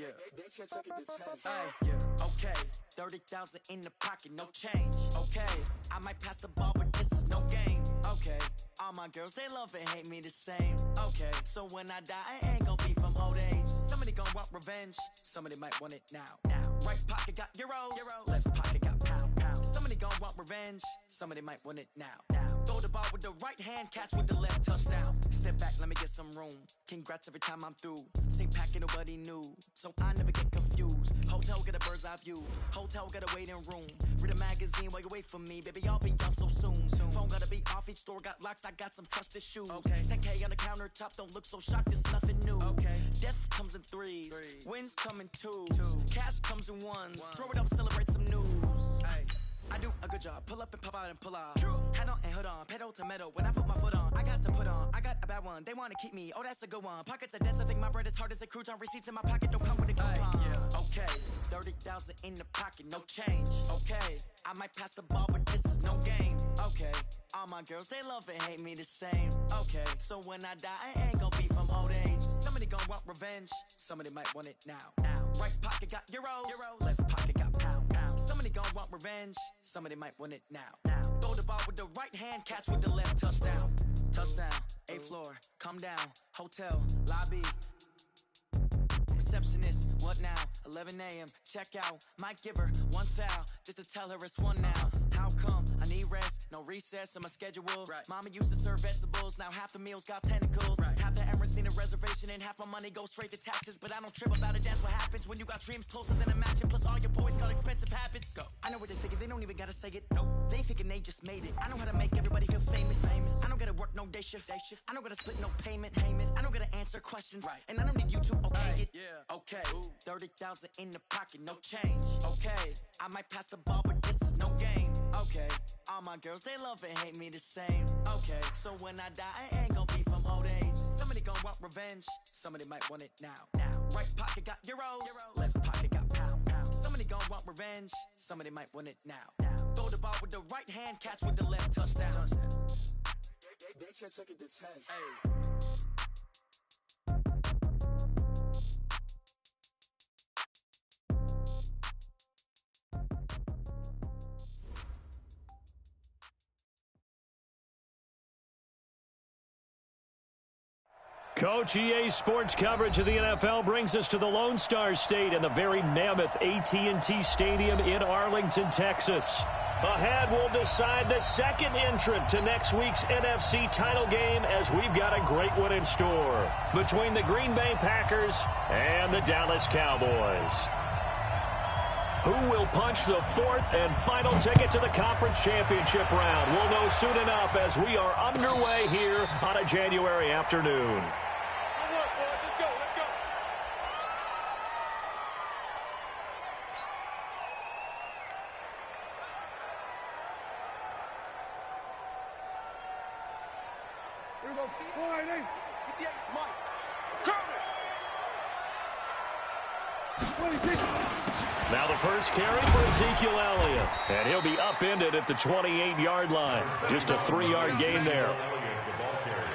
yeah. Yeah, okay. 30,000 in the pocket, no change. Okay, I might pass the ball, but this is no game. Okay, all my girls, they love and hate me the same. Okay, so when I die, I ain't gon' be from old age. Somebody gon' want revenge, somebody might want it now. Right pocket got euros, left pocket got pounds. Somebody gon' want revenge, somebody might want it now. Throw the ball with the right hand, catch with the left, touchdown. Step back, let me get some room. Congrats every time I'm through. Same packet, nobody knew, so I never get confused. Hotel get a bird's eye view, hotel got a waiting room. Read a magazine while you wait for me, baby, I'll be done so soon. Phone gotta be off, each store got locks, I got some trusted shoes. 10K on the countertop, don't look so shocked, it's nothing new. Death comes in threes, wins come in twos, cash comes in ones. Throw it up, celebrate some news. I do a good job, pull up and pop out and pull out. Head on and hood on, pedal to metal. When I put my foot on, I got to put on. I got a bad one, they wanna keep me, oh that's a good one. Pockets are dense, I think my bread is hard as a crouton. Receipts in my pocket don't come with a coupon. Okay, 30,000 in the pocket, no change. Okay, I might pass the ball, but this is no game. Okay, all my girls, they love and hate me the same. Okay, so when I die, I ain't gon' be from old age. Somebody gon' want revenge, somebody might want it now. Right pocket got euros, left pocket got pounds. Somebody gon' want revenge, somebody might want it now. Throw the ball with the right hand, catch with the left, touchdown. Touchdown, 8th floor, come down, hotel, lobby. Receptionist, what now? 11 a.m., check out. Might give her one foul, just to tell her it's one now. How come? I need rest, no recess in my schedule. Mama used to serve vegetables, now half the meals got tentacles. Half the Emirates need a reservation and half my money goes straight to taxes. But I don't trip about it, that's what happens when you got dreams closer than a match. Plus all your boys got expensive habits. Go. I know what they're thinking, they don't even gotta say it. Nope. They thinking they just made it. I know how to make everybody feel famous. I don't gotta work no day shift. I don't gotta split no payment. I don't gotta answer questions. And I don't need you to okay it. Okay, 30,000 in the pocket, no change. Okay, I might pass the ball, but this is no game. Okay, all my girls, they love and hate me the same. Okay, so when I die, I ain't gon' be from old age. Somebody gon' want revenge, somebody might want it now. Right pocket got euros, left pocket got pounds. Somebody gon' want revenge, somebody might want it now. Throw the ball with the right hand, catch with the left, touchdown. They took it to 10. Coach, EA Sports coverage of the NFL brings us to the Lone Star State and the very mammoth AT&T Stadium in Arlington, Texas. Ahead, we'll decide the second entrant to next week's NFC title game as we've got a great one in store between the Green Bay Packers and the Dallas Cowboys. Who will punch the fourth and final ticket to the conference championship round? We'll know soon enough as we are underway here on a January afternoon. Now the first carry for Ezekiel Elliott, and he'll be upended at the 28-yard line. Just a 3-yard gain there.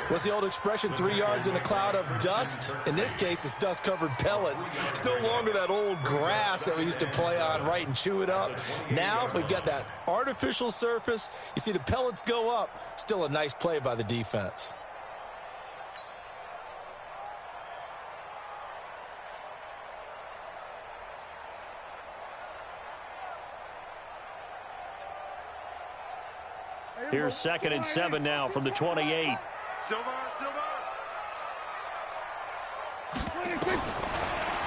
What's the old expression, 3 yards in a cloud of dust? In this case, it's dust-covered pellets. It's no longer that old grass that we used to play on, right, and chew it up. Now we've got that artificial surface. You see the pellets go up. Still a nice play by the defense. Here's 2nd and 7 now from the 28. Silver.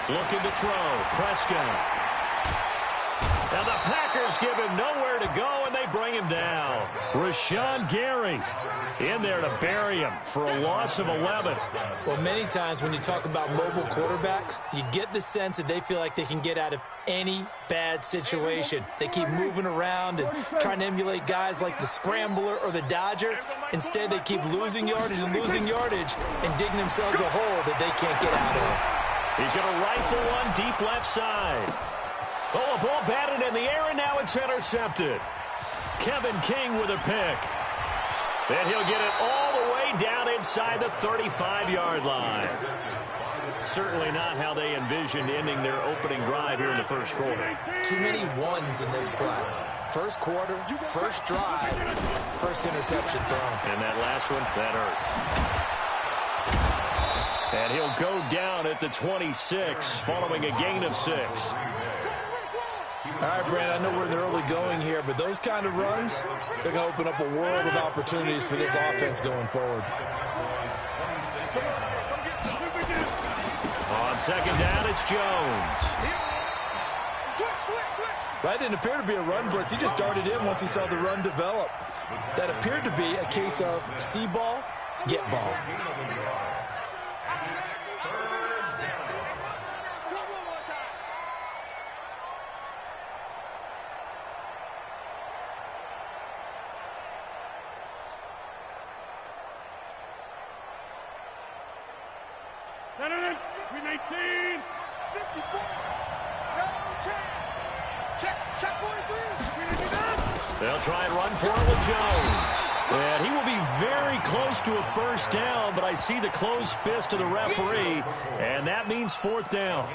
Looking to throw. Prescott. And the Packers give him nowhere to go, and they bring him down. Rashawn Gary in there to bury him for a loss of 11. Well, many times when you talk about mobile quarterbacks, you get the sense that they feel like they can get out of any bad situation. They keep moving around and trying to emulate guys like the Scrambler or the Dodger. Instead, they keep losing yardage and digging themselves a hole that they can't get out of. He's going to rifle one deep left side. Oh, a ball batted in the air, and now it's intercepted. Kevin King with a pick. And he'll get it all the way down inside the 35-yard line. Certainly not how they envisioned ending their opening drive here in the first quarter. Too many ones in this play. First quarter, first drive, first interception thrown. And that last one, that hurts. And he'll go down at the 26 following a gain of 6. All right, Brandon, I know we're in the early going here, but those kind of runs, they're going to open up a world of opportunities for this offense going forward. On second down, it's Jones. That didn't appear to be a run blitz. He just darted in once he saw the run develop. That appeared to be a case of see ball, get ball. They'll try and run for it with Jones. And he will be very close to a first down, but I see the closed fist of the referee, and that means fourth down.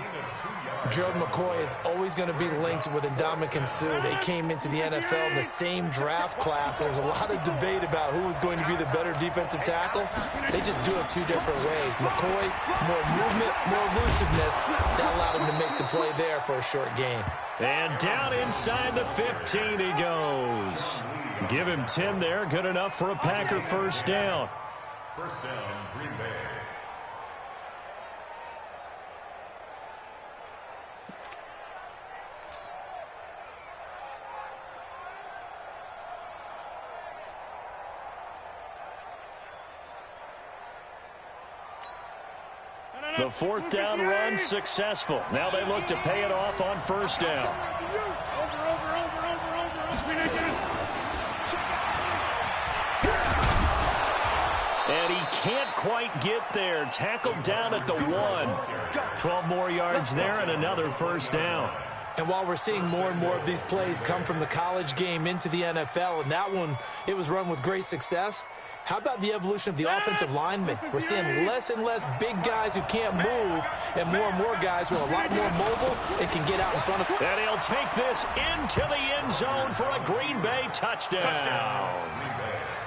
Gerald McCoy is always going to be linked with Ndamukong Suh. They came into the NFL in the same draft class. There was a lot of debate about who was going to be the better defensive tackle. They just do it two different ways. McCoy, more movement, more elusiveness. That allowed him to make the play there for a short gain. And down inside the 15 he goes. Give him 10 there. Good enough for a Packer first down. First down, Green Bay. The fourth down run successful. Now they look to pay it off on first down. And he can't quite get there. Tackled down at the 1. 12 more yards there and another first down. And while we're seeing more and more of these plays come from the college game into the NFL, and that one, it was run with great success, how about the evolution of the offensive linemen? We're seeing less and less big guys who can't move and more guys who are a lot more mobile and can get out in front of them. And he'll take this into the end zone for a Green Bay touchdown.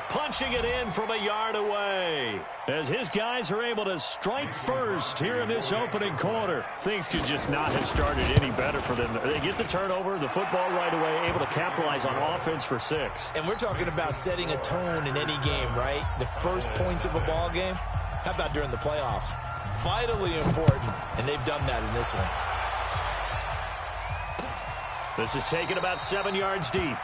Punching it in from a yard away. As his guys are able to strike first here in this opening quarter. Things could just not have started any better for them. They get the turnover, the football right away, able to capitalize on offense for 6. And we're talking about setting a tone in any game, right? The first points of a ball game. How about during the playoffs? Vitally important, and they've done that in this one. This is taken about 7 yards deep.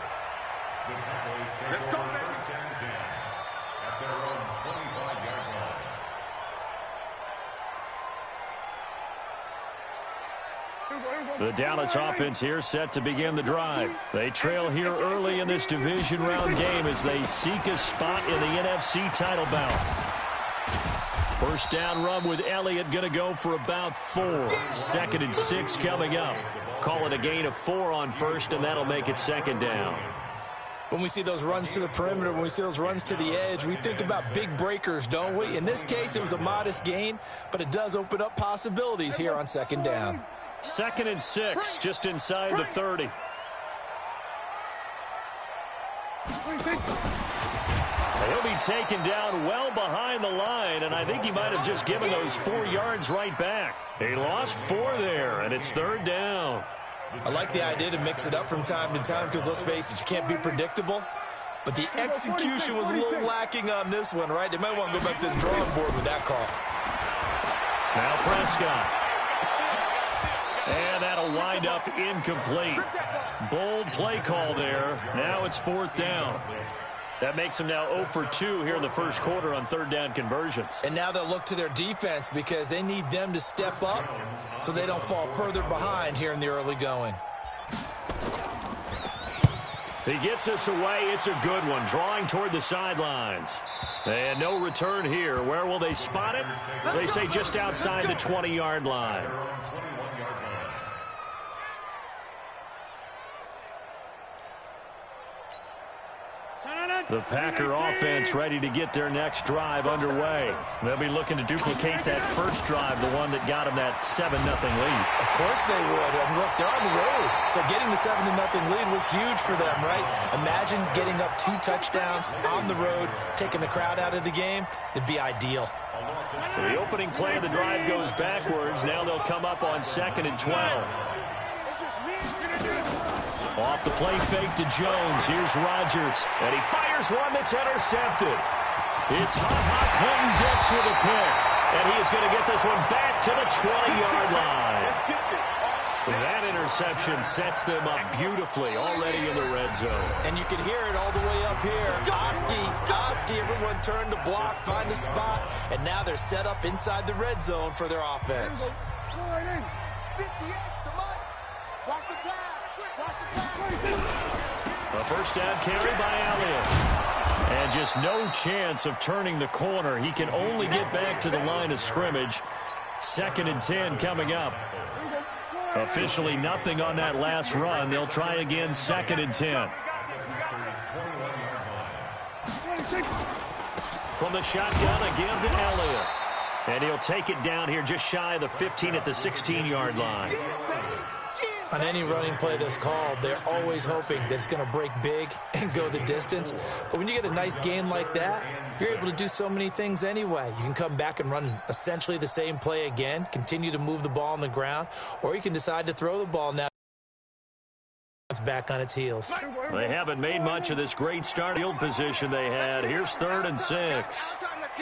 The Dallas offense here set to begin the drive. They trail here early in this division round game as they seek a spot in the NFC title bout. First down run with Elliott going to go for about 4. Second and 6 coming up. Call it a gain of 4 on first, and that'll make it second down. When we see those runs to the perimeter, when we see those runs to the edge, we think about big breakers, don't we? In this case, it was a modest gain, but it does open up possibilities here on second down. Second and 6, just inside the 30. He'll be taken down well behind the line, and I think he might have just given those 4 yards right back. He lost 4 there, and it's third down. I like the idea to mix it up from time to time because, let's face it, you can't be predictable. But the execution was a little lacking on this one, right? They might want to go back to the drawing board with that call. Now Prescott. And that'll wind up incomplete. Bold play call there. Now it's fourth down. That makes them now 0 for 2 here in the first quarter on third down conversions. And now they'll look to their defense because they need them to step up so they don't fall further behind here in the early going. He gets us away. It's a good one. Drawing toward the sidelines. And no return here. Where will they spot it? They say just outside the 20-yard line. The Packer offense ready to get their next drive underway. They'll be looking to duplicate that first drive, the one that got them that 7-0 lead. Of course they would. I mean, look, they're on the road. So getting the 7-0 lead was huge for them, right? Imagine getting up 2 touchdowns on the road, taking the crowd out of the game. It'd be ideal. So the opening play of the drive goes backwards. Now they'll come up on 2nd and 12. Off the play fake to Jones. Here's Rodgers. And he fires one that's intercepted. It's Ha-Ha Clinton Dix with a pick. And he is going to get this one back to the 20-yard line. That interception sets them up beautifully already in the red zone. And you can hear it all the way up here. Oski, everyone turned to block, find a spot. And now they're set up inside the red zone for their offense. A first down carry by Elliott. And just no chance of turning the corner. He can only get back to the line of scrimmage. 2nd and 10 coming up. Officially nothing on that last run. They'll try again 2nd and 10. From the shotgun again to Elliott. And he'll take it down here just shy of the 15 at the 16-yard line. On any running play that's called, they're always hoping that it's going to break big and go the distance. But when you get a nice game like that, you're able to do so many things anyway. You can come back and run essentially the same play again, continue to move the ball on the ground, or you can decide to throw the ball now. It's back on its heels. They haven't made much of this great start field position they had. Here's 3rd and 6.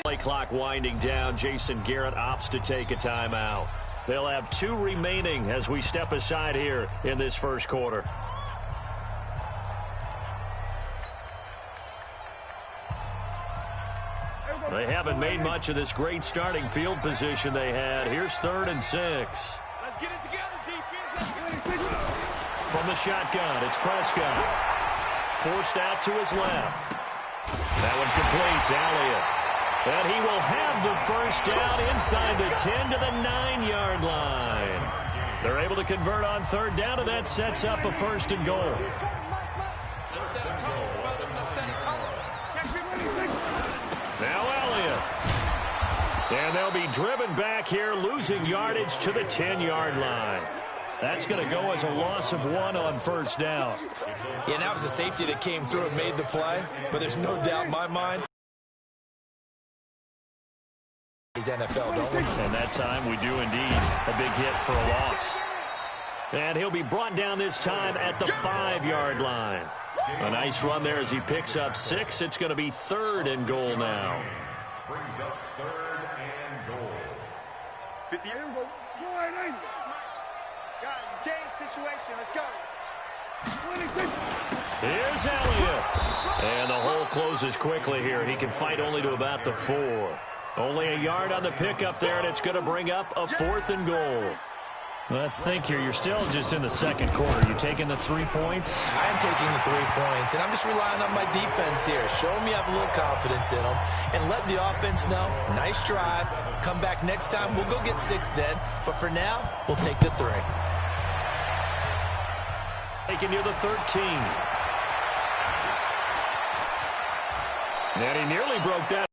Play clock winding down. Jason Garrett opts to take a timeout. They'll have 2 remaining as we step aside here in this first quarter. They haven't made much of this great starting field position they had. Here's 3rd and 6. Let's get it together, defense. From the shotgun, it's Prescott. Forced out to his left. That one complete to Elliott. And he will have the first down inside the 10 to the 9-yard line. They're able to convert on 3rd down, and that sets up a 1st and goal. Now Elliott. And they'll be driven back here, losing yardage to the 10-yard line. That's going to go as a loss of 1 on 1st down. Yeah, and that was a safety that came through and made the play, but there's no doubt in my mind. NFL, don't we? And that time we do indeed. A big hit for a loss. And he'll be brought down this time at the 5-yard line. A nice run there as he picks up 6. It's going to be 3rd and goal now. Brings up 3rd and goal. 50. Guys, it's game situation. Let's go. Here's Elliott. And the hole closes quickly here. He can fight only to about the 4. Only a yard on the pickup there, and it's going to bring up a 4th and goal. Let's think here. You're still just in the 2nd quarter. You taking the 3 points? I am taking the 3 points, and I'm just relying on my defense here. Show them you have a little confidence in them, and let the offense know, nice drive. Come back next time. We'll go get 6 then, but for now, we'll take the 3. Taking near the 13. And he nearly broke that.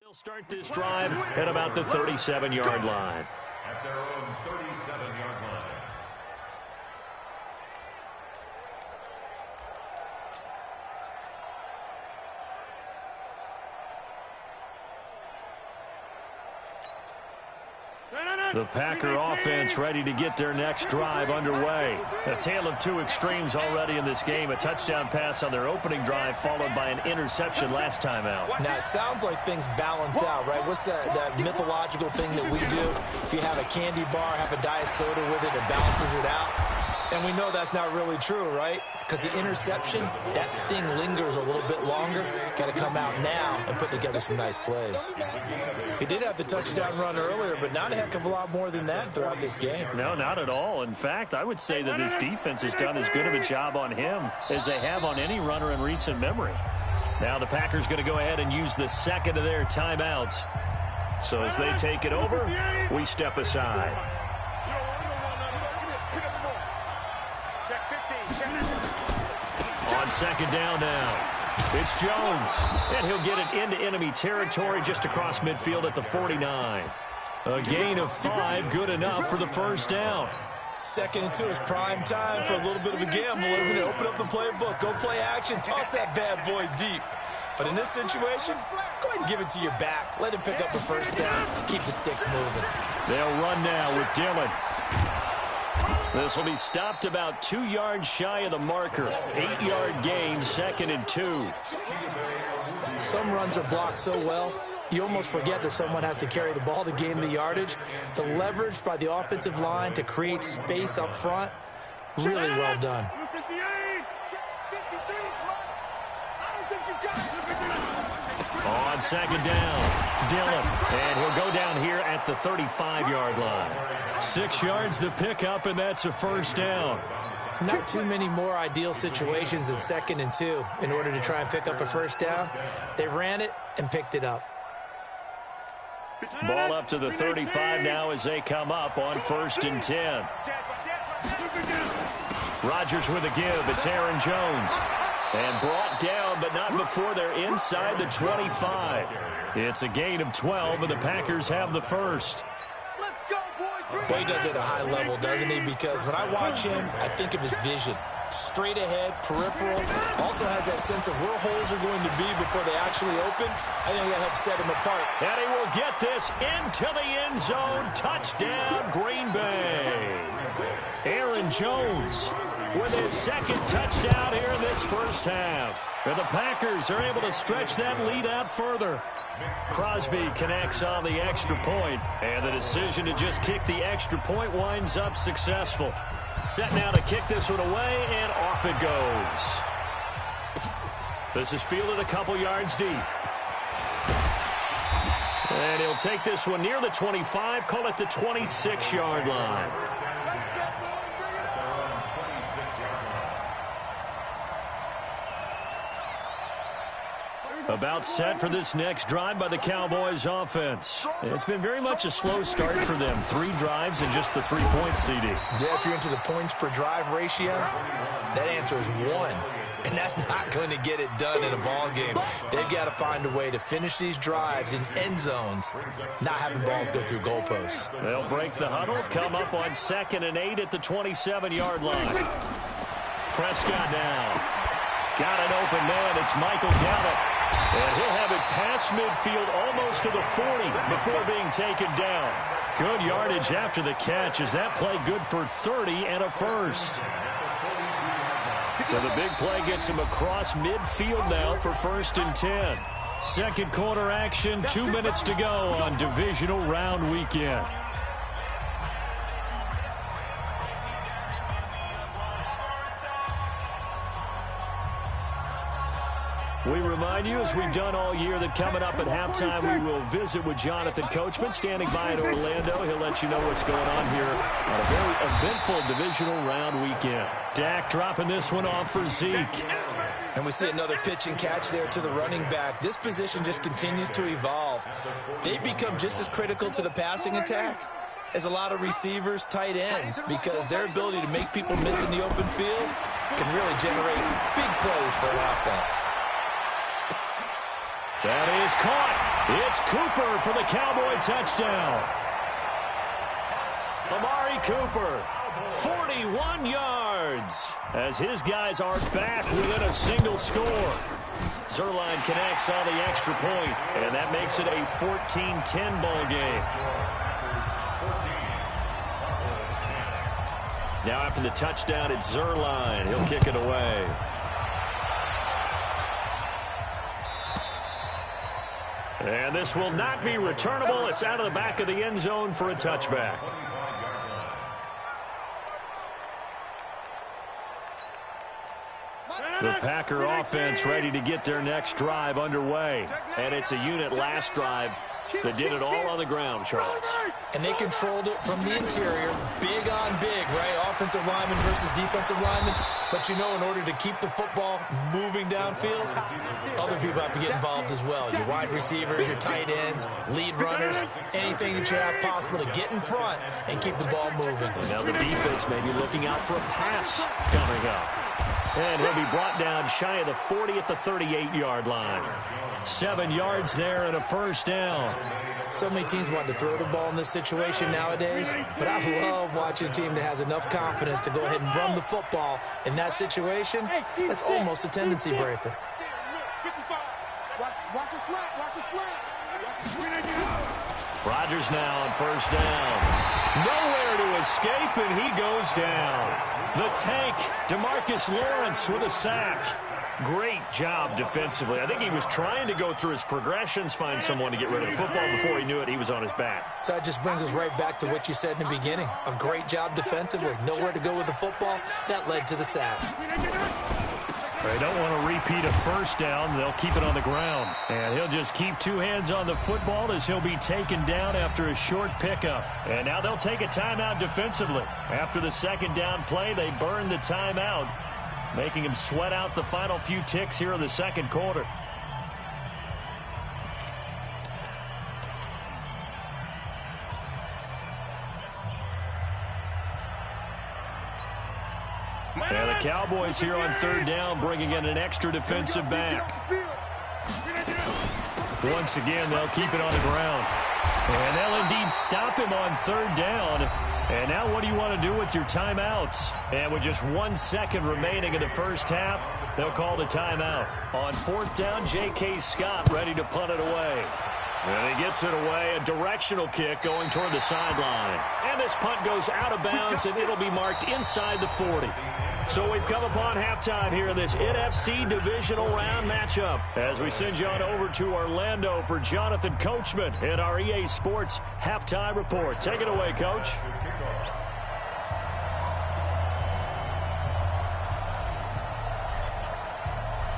They'll start this drive at about the 37-yard line. At their own 37-yard line. The Packer offense ready to get their next drive underway. A tale of 2 extremes already in this game. A touchdown pass on their opening drive followed by an interception last time out. Now, it sounds like things balance out, right? What's that mythological thing that we do? If you have a candy bar, have a diet soda with it, it balances it out. And we know that's not really true, right? Because the interception, that sting lingers a little bit longer. Got to come out now and put together some nice plays. He did have the touchdown run earlier, but not a heck of a lot more than that throughout this game. No, not at all. In fact, I would say that this defense has done as good of a job on him as they have on any runner in recent memory. Now the Packers going to go ahead and use the second of their timeouts. So as they take it over, we step aside. On second down now, it's Jones, and he'll get it into enemy territory just across midfield at the 49. A gain of 5, good enough for the first down. 2nd and 2 is prime time for a little bit of a gamble, isn't it? Open up the playbook, go play action, toss that bad boy deep. But in this situation, go ahead and give it to your back. Let him pick up a first down, keep the sticks moving. They'll run now with Dillon. This will be stopped about 2 yards shy of the marker. 8-yard gain, 2nd and 2. Some runs are blocked so well, you almost forget that someone has to carry the ball to gain the yardage. The leverage by the offensive line to create space up front, really well done. On second down, Dillon, and he'll go down here at the 35-yard line. 6 yards the pickup, and that's a first down. Not too many more ideal situations than 2nd and 2 in order to try and pick up a first down. They ran it and picked it up. Ball up to the 35 now as they come up on 1st and 10. Rodgers with a give. It's Aaron Jones. And brought down, but not before they're inside the 25. It's a gain of 12, and the Packers have the first. Boy, he does it at a high level, doesn't he? Because when I watch him, I think of his vision. Straight ahead, peripheral. Also has that sense of where holes are going to be before they actually open. I think that helps set him apart. And he will get this into the end zone. Touchdown, Green Bay. Aaron Jones with his 2nd touchdown here in this first half. And the Packers are able to stretch that lead out further. Crosby connects on the extra point, and the decision to just kick the extra point winds up successful. Set now to kick this one away, and off it goes. This is fielded a couple yards deep. And he'll take this one near the 25, call it the 26-yard line. About set for this next drive by the Cowboys offense. It's been very much a slow start for them. 3 drives and just the 3-point CD. Yeah, if you're into the points per drive ratio, that answer is 1. And that's not going to get it done in a ball game. They've got to find a way to finish these drives in end zones, not having balls go through goalposts. They'll break the huddle, come up on 2nd and 8 at the 27-yard line. Prescott now. Got an open man. It's Michael Gallup. And he'll have it past midfield almost to the 40 before being taken down. Good yardage after the catch as that play good for 30 and a first. So the big play gets him across midfield now for 1st and 10. Second quarter action, 2 minutes to go on divisional round weekend. We remind you, as we've done all year, that coming up at halftime, we will visit with Jonathan Coachman, standing by in Orlando. He'll let you know what's going on here on a very eventful divisional round weekend. Dak dropping this one off for Zeke. And we see another pitch and catch there to the running back. This position just continues to evolve. They become just as critical to the passing attack as a lot of receivers, tight ends, because their ability to make people miss in the open field can really generate big plays for an offense. That is caught. It's Cooper for the Cowboy touchdown. Amari Cooper, 41 yards, as his guys are back within a single score. Zerline connects on the extra point, and that makes it a 14-10 ball game. Now after the touchdown, it's Zerline. He'll kick it away. And this will not be returnable. It's out of the back of the end zone for a touchback. The Packer offense ready to get their next drive underway. And it's a unit last drive that did it all on the ground, Charles. And they controlled it from the interior, big on big, right? Offensive lineman versus defensive lineman. But, you know, in order to keep the football moving downfield, other people have to get involved as well. Your wide receivers, your tight ends, lead runners, anything that you have possible to get in front and keep the ball moving. And now the defense may be looking out for a pass coming up. And he'll be brought down shy of the 40 at the 38-yard line. 7 yards there and a first down. So many teams want to throw the ball in this situation nowadays, but I love watching a team that has enough confidence to go ahead and run the football in that situation. That's almost a tendency breaker. Watch a slant, watch a slant. Rodgers now on first down. Nowhere to escape, and he goes down. The tank, DeMarcus Lawrence with a sack. Great job defensively. I think he was trying to go through his progressions, find someone to get rid of the football. Before he knew it, he was on his back. So that just brings us right back to what you said in the beginning. A great job defensively. Nowhere to go with the football. That led to the sack. They don't want to repeat a first down. They'll keep it on the ground. And he'll just keep 2 hands on the football as he'll be taken down after a short pickup. And now they'll take a timeout defensively. After the second down play, they burn the timeout, making him sweat out the final few ticks here in the second quarter. And the Cowboys here on third down, bringing in an extra defensive back. Once again, they'll keep it on the ground. And they'll indeed stop him on third down. And now what do you want to do with your timeouts? And with just 1 second remaining in the first half, they'll call the timeout. On fourth down, J.K. Scott ready to punt it away. And he gets it away, a directional kick going toward the sideline. And this punt goes out of bounds, and it'll be marked inside the 40. So we've come upon halftime here in this NFC divisional round matchup as we send you on over to Orlando for Jonathan Coachman in our EA Sports halftime report. Take it away, Coach.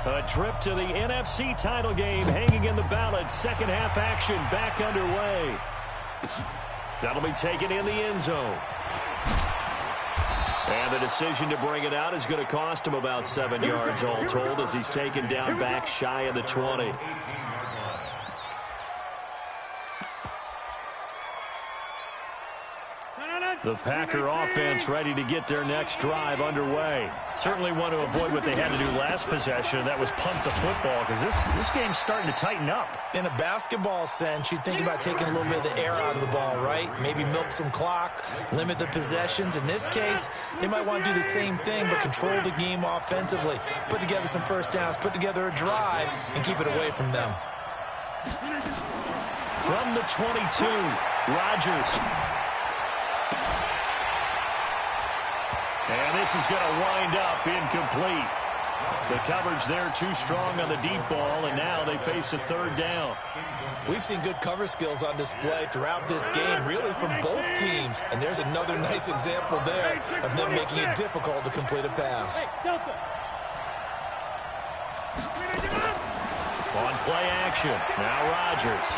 A trip to the NFC title game hanging in the balance. Second half action back underway. That'll be taken in the end zone. And the decision to bring it out is going to cost him about 7 yards all told as he's taken down back shy of the 20. The Packer offense ready to get their next drive underway. Certainly want to avoid what they had to do last possession. That was punt the football because this game's starting to tighten up. In a basketball sense, you think about taking a little bit of the air out of the ball, right? Maybe milk some clock, limit the possessions. In this case, they might want to do the same thing but control the game offensively. Put together some first downs, put together a drive, and keep it away from them. From the 22, Rodgers. And this is going to wind up incomplete. The coverage there too strong on the deep ball, and now they face a third down. We've seen good cover skills on display throughout this game, really from both teams. And there's another nice example there of them making it difficult to complete a pass. On play action, now Rodgers.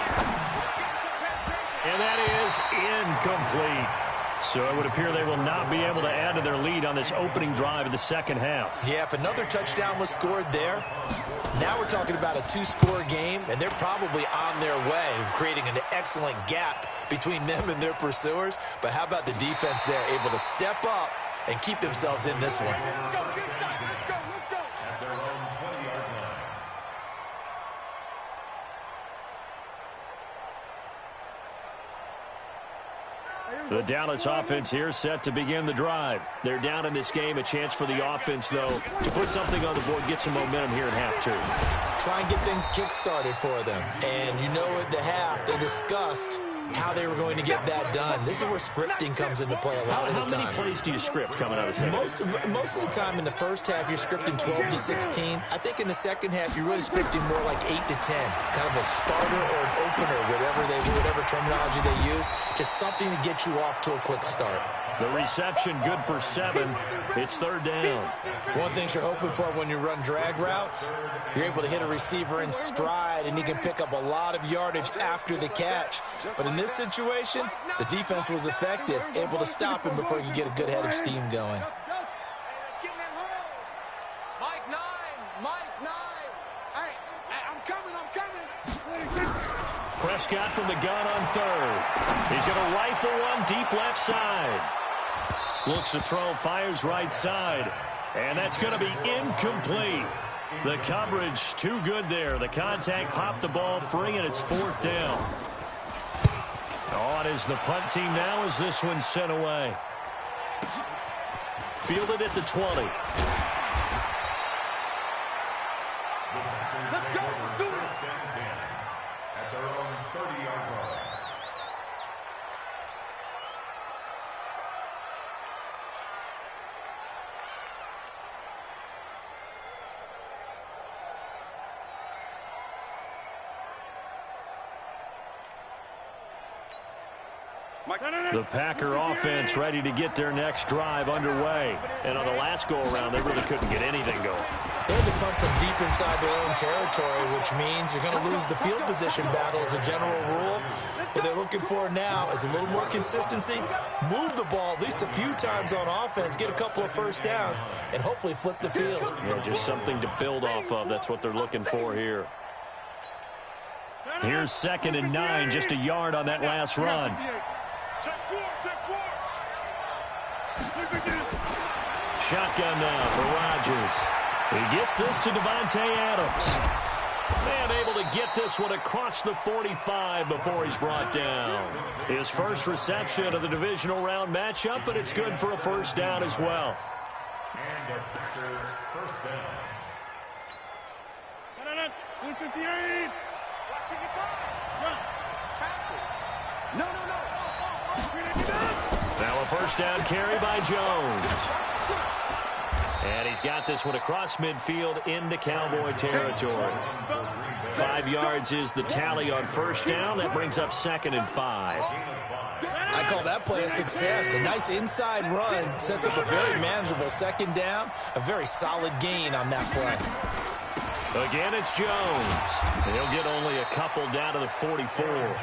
And that is incomplete. So it would appear they will not be able to add to their lead on this opening drive of the second half. Yeah, if another touchdown was scored there, now we're talking about a 2-score game, and they're probably on their way, creating an excellent gap between them and their pursuers. But how about the defense there, able to step up and keep themselves in this one? The Dallas offense here set to begin the drive. They're down in this game. A chance for the offense, though, to put something on the board, get some momentum here in half two. Try and get things kick-started for them. And you know at the half, they discussed how they were going to get that done. This is where scripting comes into play a lot of the time. How many plays do you script coming out of the second? Most of the time in the first half, you're scripting 12 to 16. I think in the second half, you're really scripting more like 8 to 10. Kind of a starter or an opener, whatever terminology they use. Just something to get you off to a quick start. The reception good for 7. It's third down. One thing you're hoping for when you run drag routes, you're able to hit a receiver in stride, and he can pick up a lot of yardage after the catch. But in this situation, the defense was effective, able to stop him before he could get a good head of steam going. Prescott from the gun on third. He's going to rifle one deep left side. Looks to throw, fires right side. And that's going to be incomplete. The coverage too good there. The contact popped the ball free, and it's fourth down. On is the punt team now as this one's sent away. Fielded at the 20. At their own 30-yard line. The Packer offense ready to get their next drive underway. And on the last go-around, they really couldn't get anything going. They had to punt from deep inside their own territory, which means you're going to lose the field position battle as a general rule. What they're looking for now is a little more consistency, move the ball at least a few times on offense, get a couple of first downs, and hopefully flip the field. Yeah, just something to build off of. That's what they're looking for here. Here's 2nd and 9, just a yard on that last run. Shotgun now for Rodgers. He gets this to Devontae Adams. And able to get this one across the 45 before he's brought down. His first reception of the divisional round matchup, but it's good for a first down as well. And a first down. Now a first down carry by Jones. And he's got this one across midfield into Cowboy territory. 5 yards is the tally on first down. That brings up 2nd and 5. I call that play a success. A nice inside run sets up a very manageable 2nd down. A very solid gain on that play. Again, it's Jones. He'll get only a couple down to the 44.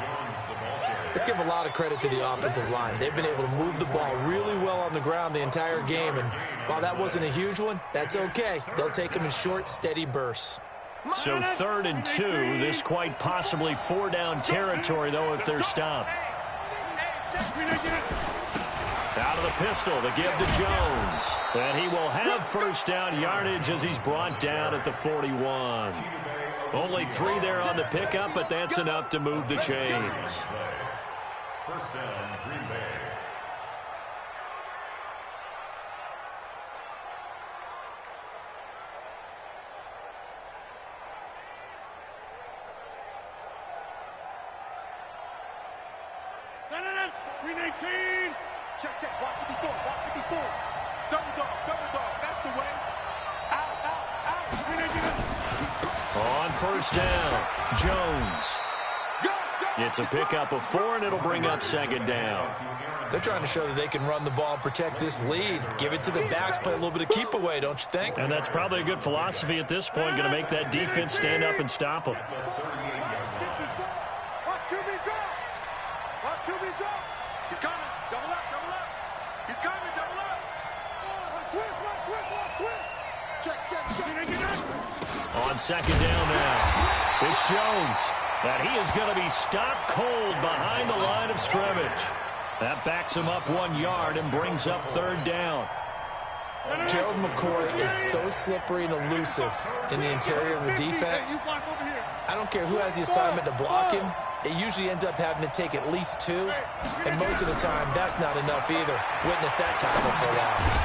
Let's give a lot of credit to the offensive line. They've been able to move the ball really well on the ground the entire game. And while that wasn't a huge one, that's okay. They'll take them in short, steady bursts. So 3rd and 2. This quite possibly 4-down territory, though, if they're stopped. Out of the pistol, the give to Jones. And he will have first down yardage as he's brought down at the 41. Only 3 there on the pickup, but that's enough to move the chains. First down, Green Bay. Green 18. Check, block 54, block 54. Double dog, that's the way. Out. Green 18. On first down, Jones. It's a pickup of 4, and it'll bring up 2nd down. They're trying to show that they can run the ball and protect this lead. Give it to the backs, play a little bit of keep away, don't you think? And that's probably a good philosophy at this point, going to make that defense stand up and stop them. Watch QB drop. He's coming. Double up. He's coming, double up. Switch. Check. On 2nd down now, it's Jones. And he is going to be stopped cold behind the line of scrimmage. That backs him up 1 yard and brings up 3rd down. Gerald McCoy is so slippery and elusive in the interior of the defense. I don't care who has the assignment to block him. It usually ends up having to take at least 2. And most of the time, that's not enough either. Witness that tackle for loss.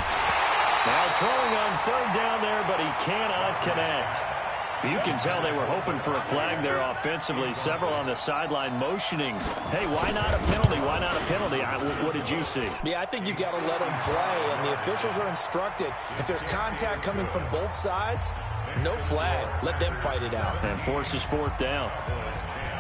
Now throwing on 3rd down there, but he cannot connect. You can tell they were hoping for a flag there offensively. Several on the sideline motioning, hey, why not a penalty? Why not a penalty? What did you see? Yeah, I think you've got to let them play, and the officials are instructed. If there's contact coming from both sides, no flag. Let them fight it out. And forces fourth down.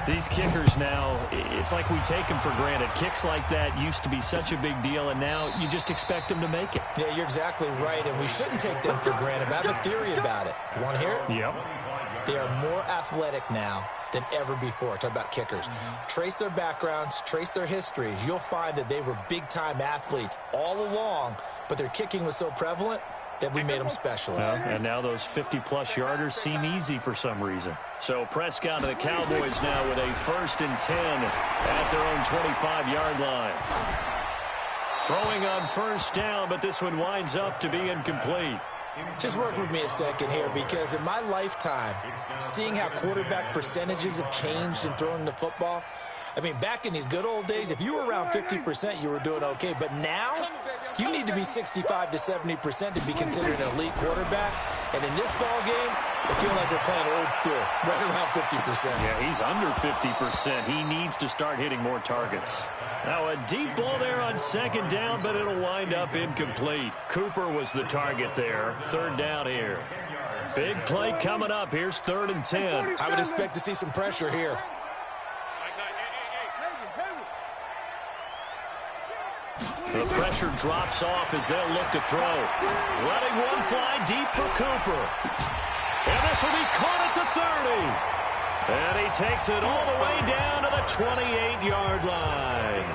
These kickers now, it's like we take them for granted. Kicks like that used to be such a big deal, and now you just expect them to make it. Yeah, you're exactly right, and we shouldn't take them for granted. But I have a theory about it. You want to hear it? Yep. They are more athletic now than ever before. Talk about kickers. Trace their backgrounds, trace their histories. You'll find that they were big-time athletes all along, but their kicking was so prevalent that we made them specialists. And now those 50-plus yarders seem easy for some reason. So Prescott and the Cowboys now with a 1st and 10 at their own 25-yard line. Throwing on 1st down, but this one winds up to be incomplete. Just work with me a second here, because in my lifetime, seeing how quarterback percentages have changed in throwing the football, I mean, back in the good old days, if you were around 50%, you were doing okay. But now, you need to be 65 to 70% to be considered an elite quarterback. And in this ball game, I feel like we're playing old school, right around 50%. Yeah, he's under 50%. He needs to start hitting more targets. Now a deep ball there on 2nd down, but it'll wind up incomplete. Cooper was the target there. 3rd down here. Big play coming up. Here's 3rd and 10. I would expect to see some pressure here. The pressure drops off as they'll look to throw. Letting one fly deep for Cooper. And this will be caught at the 30. And he takes it all the way down to the 28-yard line.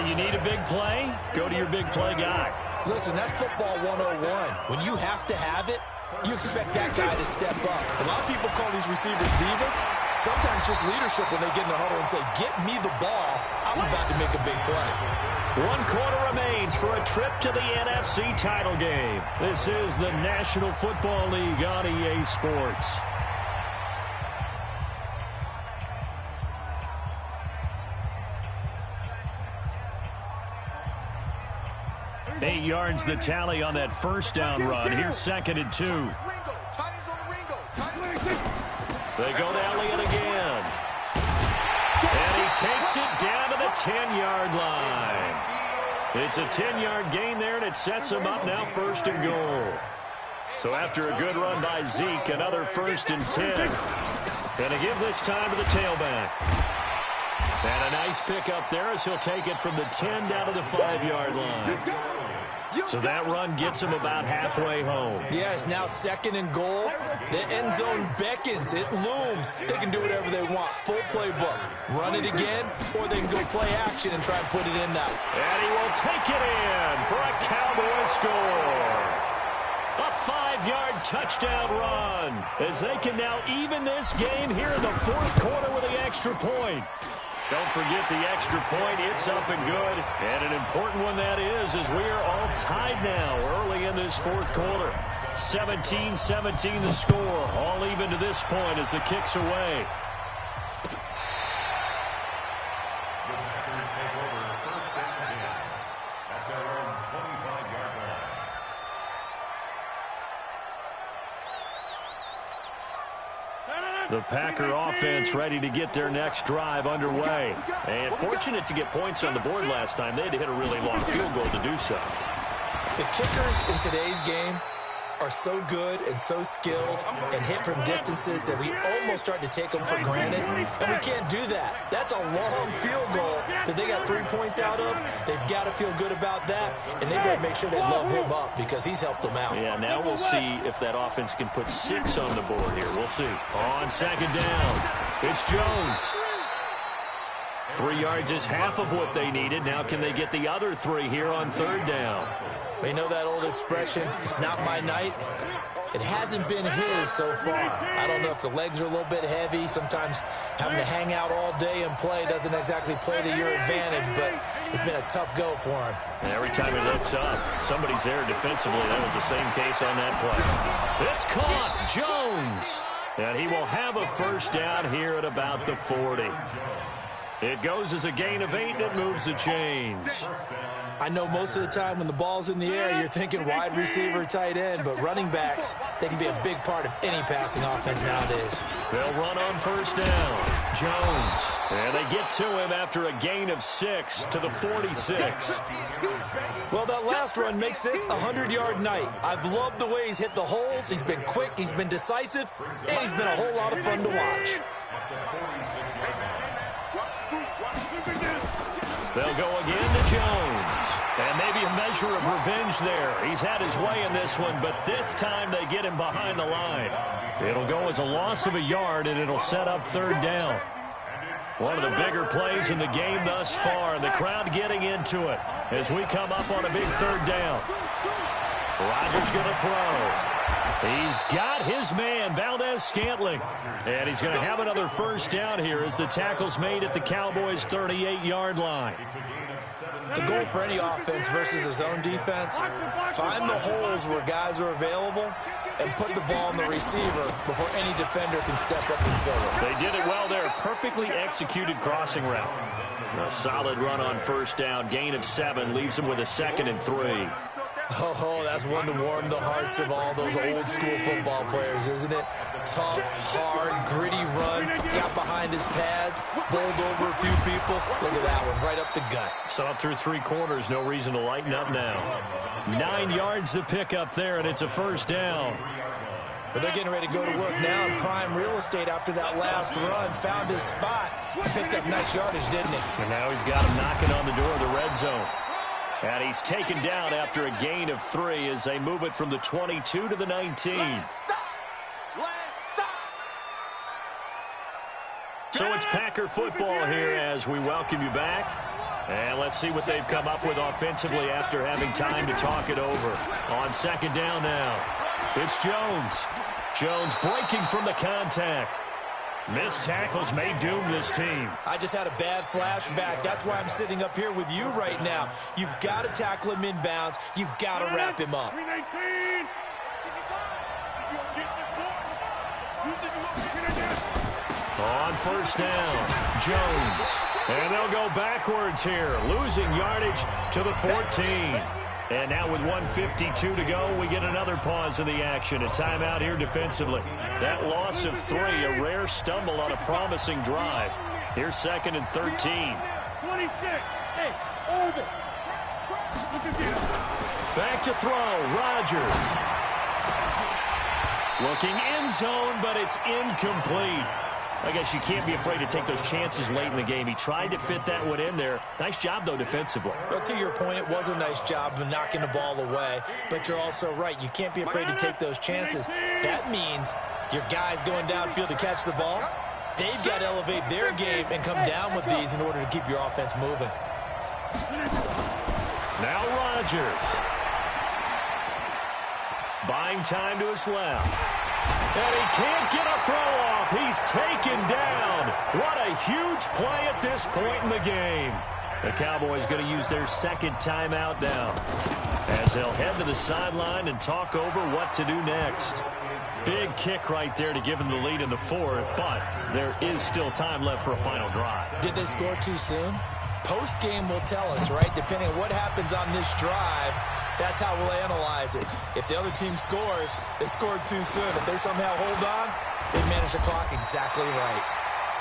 You need a big play? Go to your big play guy. Listen, that's football 101. When you have to have it, you expect that guy to step up. A lot of people call these receivers divas. Sometimes just leadership when they get in the huddle and say, get me the ball. I'm about to make a big play. 1 quarter remains for a trip to the NFC title game. This is the National Football League on EA Sports. Eight yards the tally on that 1st down run. Here's 2nd and 2. They go to Elliott again. And he takes it down to the 10-yard line. It's a 10-yard gain there, and it sets him up now 1st and goal. So after a good run by Zeke, another 1st and 10. And to give this time to the tailback. And a nice pickup there as he'll take it from the 10 down to the 5-yard line. So that run gets him about halfway home. Yeah, it's now 2nd and goal. The end zone beckons. It looms. They can do whatever they want. Full playbook. Run it again, or they can go play action and try and put it in now. And he will take it in for a Cowboy score. A 5-yard touchdown run as they can now even this game here in the 4th quarter with the extra point. Don't forget the extra point. It's up and good. And an important one that is, as we are all tied now early in this 4th quarter. 17-17 the score. All even to this point as the kick's away. The Packers take over 1st and 10 at their own 25-yard line. The Packer offense ready to get their next drive underway. And fortunate to get points on the board last time. They had to hit a really long field goal to do so. The kickers in today's game are so good and so skilled and hit from distances that we almost start to take them for granted. And we can't do that. That's a long field goal that they got 3 points out of. They've got to feel good about that. And they better make sure they love him up because he's helped them out. Yeah, now we'll see if that offense can put 6 on the board here. We'll see. On 2nd down, it's Jones. 3 yards is half of what they needed. Now can they get the other 3 here on 3rd down? You know that old expression, it's not my night? It hasn't been his so far. I don't know if the legs are a little bit heavy. Sometimes having to hang out all day and play doesn't exactly play to your advantage, but it's been a tough go for him. And every time he looks up, somebody's there defensively. That was the same case on that play. It's caught, Jones. And he will have a 1st down here at about the 40. It goes as a gain of 8, and it moves the chains. I know most of the time when the ball's in the air, you're thinking wide receiver, tight end, but running backs, they can be a big part of any passing offense nowadays. They'll run on first down. Jones. And they get to him after a gain of 6 to the 46. Well, that last run makes this a 100-yard night. I've loved the way he's hit the holes. He's been quick, he's been decisive, and he's been a whole lot of fun to watch. They'll go again to Jones. And maybe a measure of revenge there. He's had his way in this one, but this time they get him behind the line. It'll go as a loss of a yard, and it'll set up third down. One of the bigger plays in the game thus far, and the crowd getting into it as we come up on a big third down. Rodgers going to throw. He's got his man, Valdez-Scantling. And he's going to have another first down here as the tackle's made at the Cowboys' 38-yard line. The goal for any offense versus his own defense, find the holes where guys are available and put the ball on the receiver before any defender can step up and fill it. They did it well there. Perfectly executed crossing route. A solid run on first down. Gain of 7 leaves him with a 2nd and 3. Oh, that's one to warm the hearts of all those old-school football players, isn't it? Tough, hard, gritty run, got behind his pads, bowled over a few people. Look at that one, right up the gut. So up through 3 quarters, no reason to lighten up now. 9 yards to pick up there, and it's a first down. But they're getting ready to go to work now in prime real estate after that last run. Found his spot and picked up nice yardage, didn't he? And now he's got him knocking on the door of the red zone. And he's taken down after a gain of 3 as they move it from the 22 to the 19. So it's Packer football here as we welcome you back. And let's see what they've come up with offensively after having time to talk it over. On second down now, it's Jones. Jones breaking from the contact. Missed tackles may doom this team. I just had a bad flashback. That's why I'm sitting up here with you right now. You've got to tackle him inbounds. You've got to wrap him up. On first down, Jones. And they'll go backwards here, losing yardage to the 14. And now with 1:52 to go, we get another pause in the action. A timeout here defensively. That loss of 3, a rare stumble on a promising drive. Here's 2nd and 13. 26. Hey, over. Back to throw, Rodgers. Looking end zone, but it's incomplete. I guess you can't be afraid to take those chances late in the game. He tried to fit that one in there. Nice job, though, defensively. Well, to your point, it was a nice job of knocking the ball away. But you're also right. You can't be afraid to take those chances. That means your guys going downfield to catch the ball, they've got to elevate their game and come down with these in order to keep your offense moving. Now Rodgers. Buying time to his left. And he can't get a throw off. He's taken down. What a huge play at this point in the game. The Cowboys going to use their 2nd timeout now as they'll head to the sideline and talk over what to do next. Big kick right there to give them the lead in the 4th, but there is still time left for a final drive. Did they score too soon? Post-game will tell us, right? Depending on what happens on this drive, that's how we'll analyze it. If the other team scores, they scored too soon. If they somehow hold on, they manage the clock exactly right.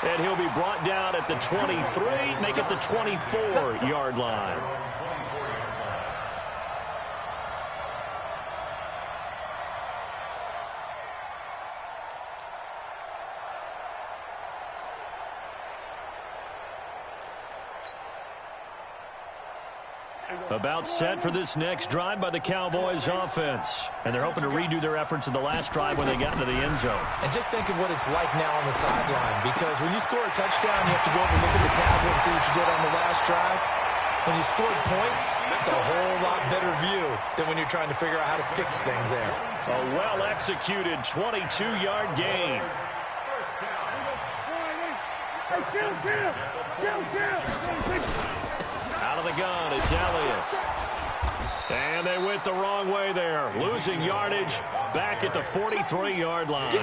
And he'll be brought down at the 23, make it the 24-yard line. About set for this next drive by the Cowboys offense. And they're hoping to redo their efforts in the last drive when they got into the end zone. And just think of what it's like now on the sideline, because when you score a touchdown, you have to go over and look at the tablet and see what you did on the last drive. When you scored points, it's a whole lot better view than when you're trying to figure out how to fix things there. A well-executed 22-yard gain. Out of the gun, it's Elliott. And they went the wrong way there, losing yardage back at the 43-yard line.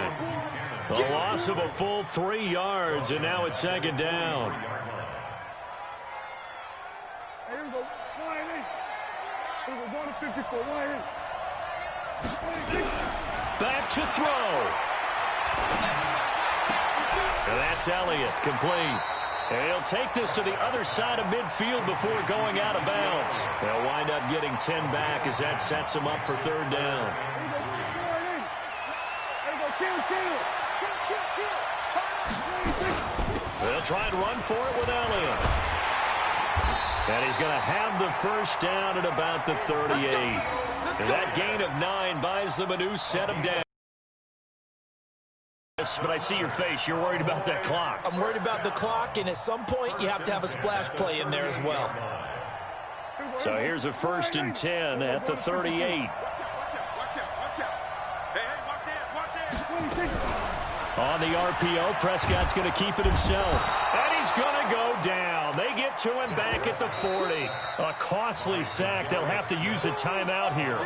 A loss of a full 3 yards, and now it's 2nd down. Back to throw. And that's Elliott, complete. And he'll take this to the other side of midfield before going out of bounds. They'll wind up getting 10 back as that sets them up for third down. They'll try and run for it with Elliott. And he's going to have the first down at about the 38. And that gain of 9 buys them a new set of downs. But I see your face. You're worried about that clock. I'm worried about the clock, and at some point you have to have a splash play in there as well. So here's a 1st and 10 at the 38. On the RPO, Prescott's going to keep it himself. And he's going to go down. They get to him back at the 40. A costly sack. They'll have to use a timeout here.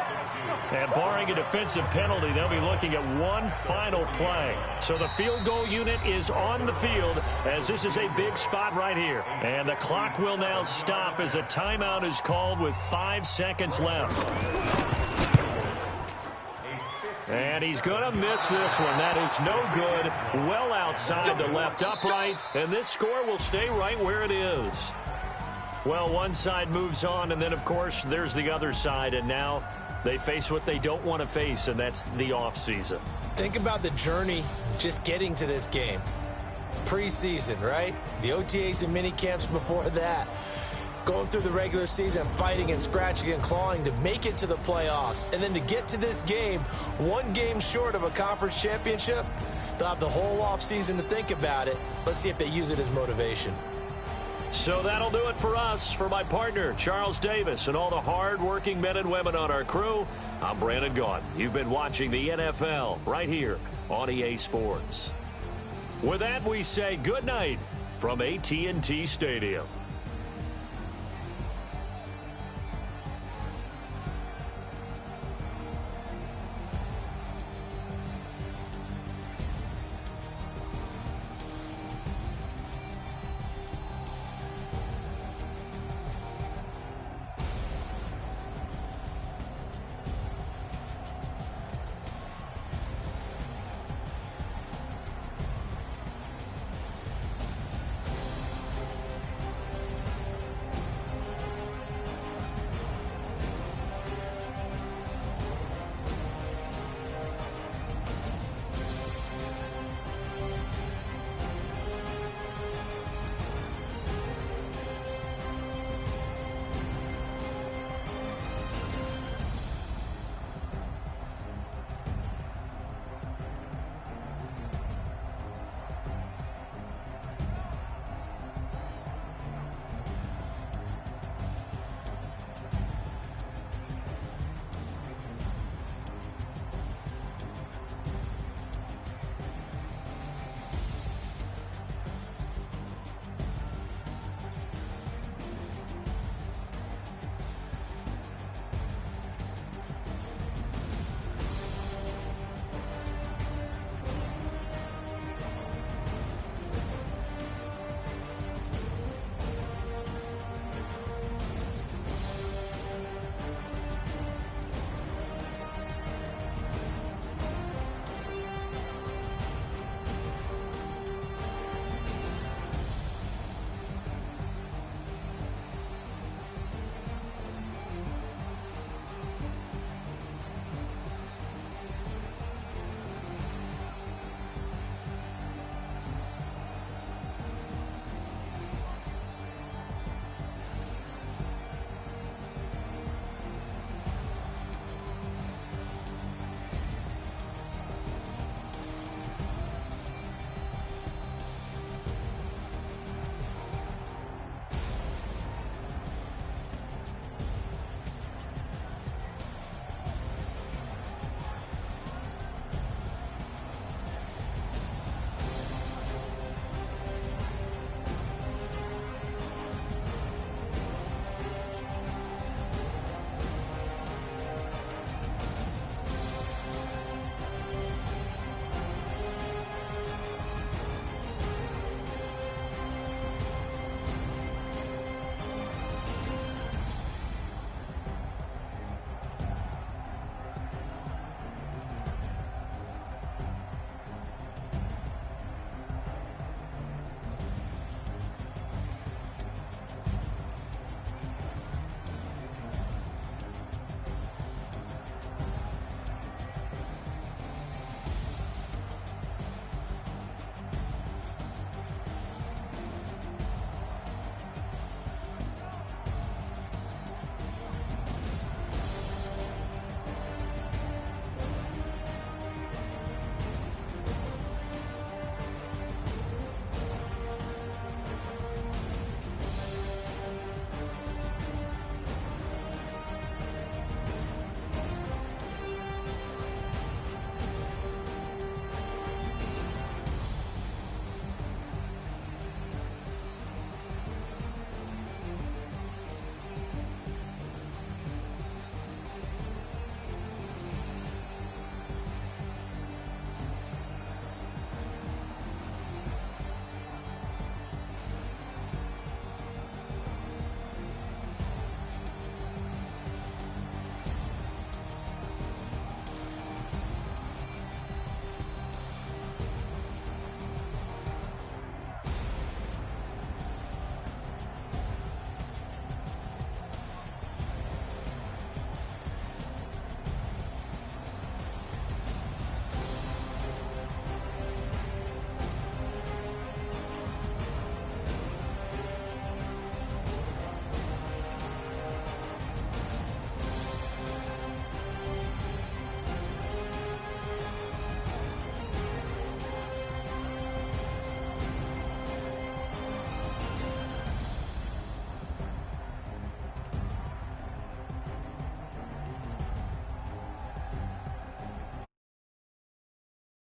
And barring a defensive penalty, they'll be looking at one final play. So the field goal unit is on the field as this is a big spot right here. And the clock will now stop as a timeout is called with 5 seconds left. And he's going to miss this one. That is no good. Well outside the left upright. And this score will stay right where it is. Well, one side moves on, and then, of course, there's the other side. And now they face what they don't want to face, and that's the offseason. Think about the journey just getting to this game. Preseason, right? The OTAs and mini camps before that. Going through the regular season, fighting and scratching and clawing to make it to the playoffs. And then to get to this game, one game short of a conference championship, they'll have the whole offseason to think about it. Let's see if they use it as motivation. So that'll do it for us. For my partner, Charles Davis, and all the hard-working men and women on our crew, I'm Brandon Gaudin. You've been watching the NFL right here on EA Sports. With that, we say good night from AT&T Stadium.